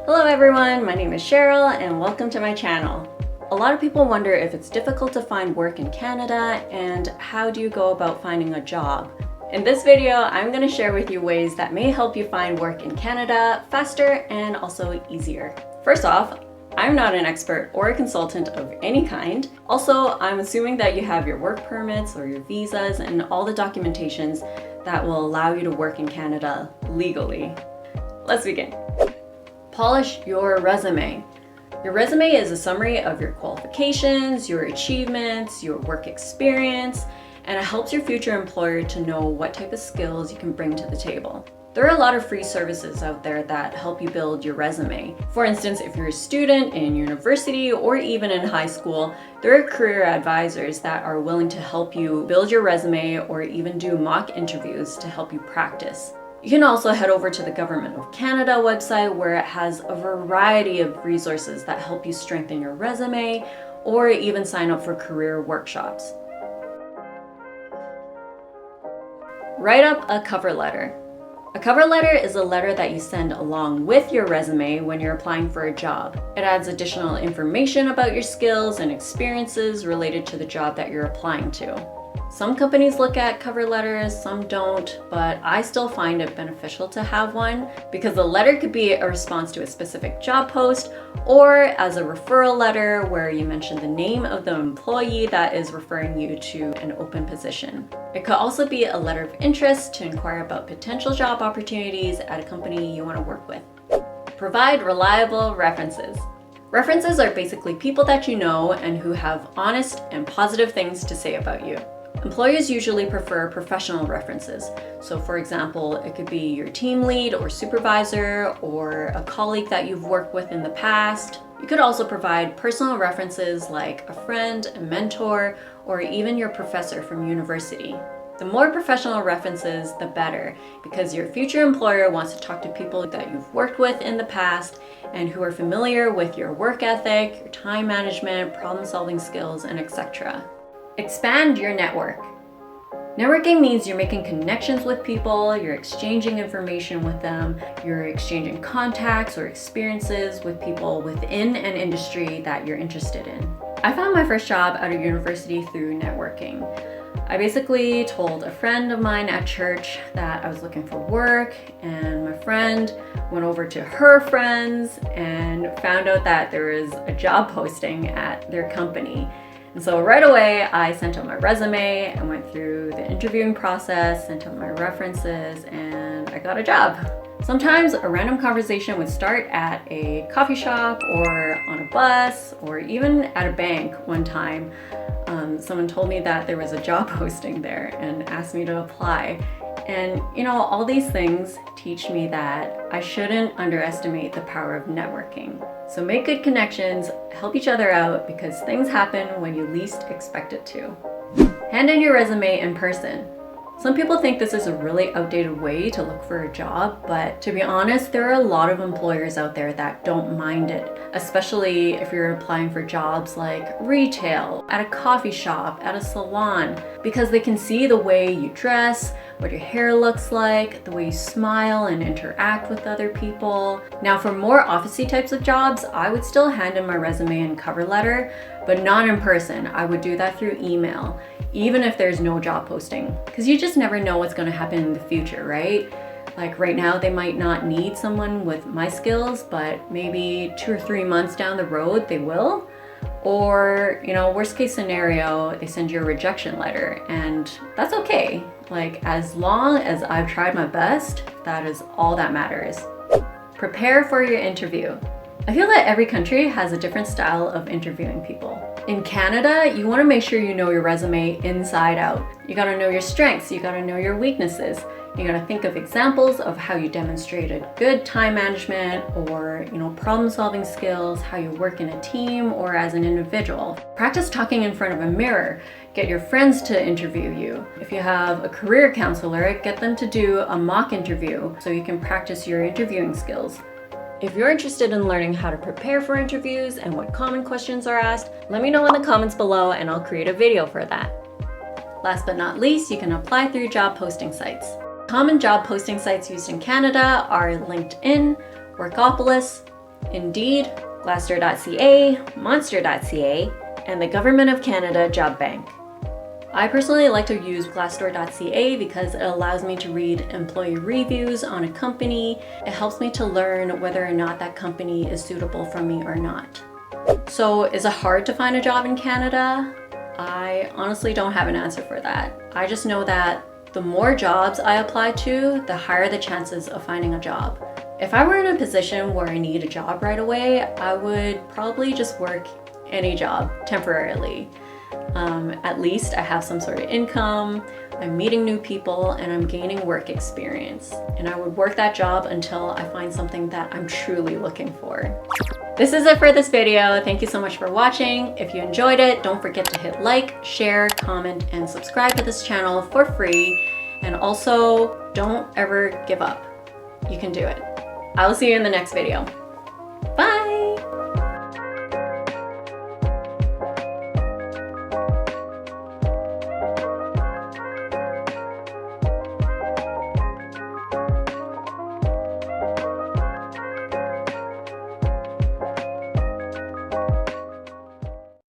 Hello everyone, my name is Cheryl and welcome to my channel. A lot of people wonder if it's difficult to find work in Canada and how do you go about finding a job. In this video, I'm going to share with you ways that may help you find work in Canada faster and also easier. First off, I'm not an expert or a consultant of any kind. Also, I'm assuming that you have your work permits or your visas and all the documentations that will allow you to work in Canada legally. Let's begin. Polish your resume. Your resume is a summary of your qualifications, your achievements, your work experience, and it helps your future employer to know what type of skills you can bring to the table. There are a lot of free services out there that help you build your resume. For instance, if you're a student in university or even in high school, there are career advisors that are willing to help you build your resume or even do mock interviews to help you practice. You can also head over to the Government of Canada website where it has a variety of resources that help you strengthen your resume or even sign up for career workshops. Write up a cover letter. A cover letter is a letter that you send along with your resume when you're applying for a job. It adds additional information about your skills and experiences related to the job that you're applying to. Some companies look at cover letters, some don't, but I still find it beneficial to have one because the letter could be a response to a specific job post or as a referral letter where you mention the name of the employee that is referring you to an open position. It could also be a letter of interest to inquire about potential job opportunities at a company you want to work with. Provide reliable references. References are basically people that you know and who have honest and positive things to say about you. Employers usually prefer professional references. So for example, it could be your team lead or supervisor or a colleague that you've worked with in the past. You could also provide personal references like a friend, a mentor, or even your professor from university. The more professional references, the better, because your future employer wants to talk to people that you've worked with in the past and who are familiar with your work ethic, your time management, problem-solving skills, and etc. Expand your network. Networking means you're making connections with people, you're exchanging information with them, you're exchanging contacts or experiences with people within an industry that you're interested in. I found my first job out of university through networking. I basically told a friend of mine at church that I was looking for work, and my friend went over to her friends and found out that there was a job posting at their company. And so right away, I sent out my resume and went through the interviewing process, sent out my references, and I got a job. Sometimes a random conversation would start at a coffee shop or on a bus or even at a bank. One time, someone told me that there was a job posting there and asked me to apply. And you know, all these things teach me that I shouldn't underestimate the power of networking. So make good connections, help each other out because things happen when you least expect it to. Hand in your resume in person. Some people think this is a really outdated way to look for a job, but to be honest, there are a lot of employers out there that don't mind it, especially if you're applying for jobs like retail, at a coffee shop, at a salon, because they can see the way you dress, what your hair looks like, the way you smile and interact with other people. Now for more office-y types of jobs, I would still hand in my resume and cover letter, but not in person. I would do that through email, even if there's no job posting, because you just never know what's going to happen in the future, right? Like right now, they might not need someone with my skills, but maybe 2 or 3 months down the road, they will. Or, you know, worst case scenario, they send you a rejection letter, and that's okay. Like, as long as I've tried my best, that is all that matters. Prepare for your interview. I feel that every country has a different style of interviewing people. In Canada, you want to make sure you know your resume inside out. You got to know your strengths, you got to know your weaknesses. You got to think of examples of how you demonstrated good time management or, problem-solving skills, how you work in a team or as an individual. Practice talking in front of a mirror. Get your friends to interview you. If you have a career counselor, get them to do a mock interview so you can practice your interviewing skills. If you're interested in learning how to prepare for interviews and what common questions are asked, let me know in the comments below and I'll create a video for that. Last but not least, you can apply through job posting sites. Common job posting sites used in Canada are LinkedIn, Workopolis, Indeed, Glassdoor.ca, Monster.ca, and the Government of Canada Job Bank. I personally like to use Glassdoor.ca because it allows me to read employee reviews on a company. It helps me to learn whether or not that company is suitable for me or not. So, is it hard to find a job in Canada? I honestly don't have an answer for that. I just know that the more jobs I apply to, the higher the chances of finding a job. If I were in a position where I need a job right away, I would probably just work any job temporarily. At least I have some sort of income, I'm meeting new people, and I'm gaining work experience. And I would work that job until I find something that I'm truly looking for. This is it for this video. Thank you so much for watching. If you enjoyed it, don't forget to hit like, share, comment, and subscribe to this channel for free. And also, don't ever give up. You can do it. I will see you in the next video. Bye!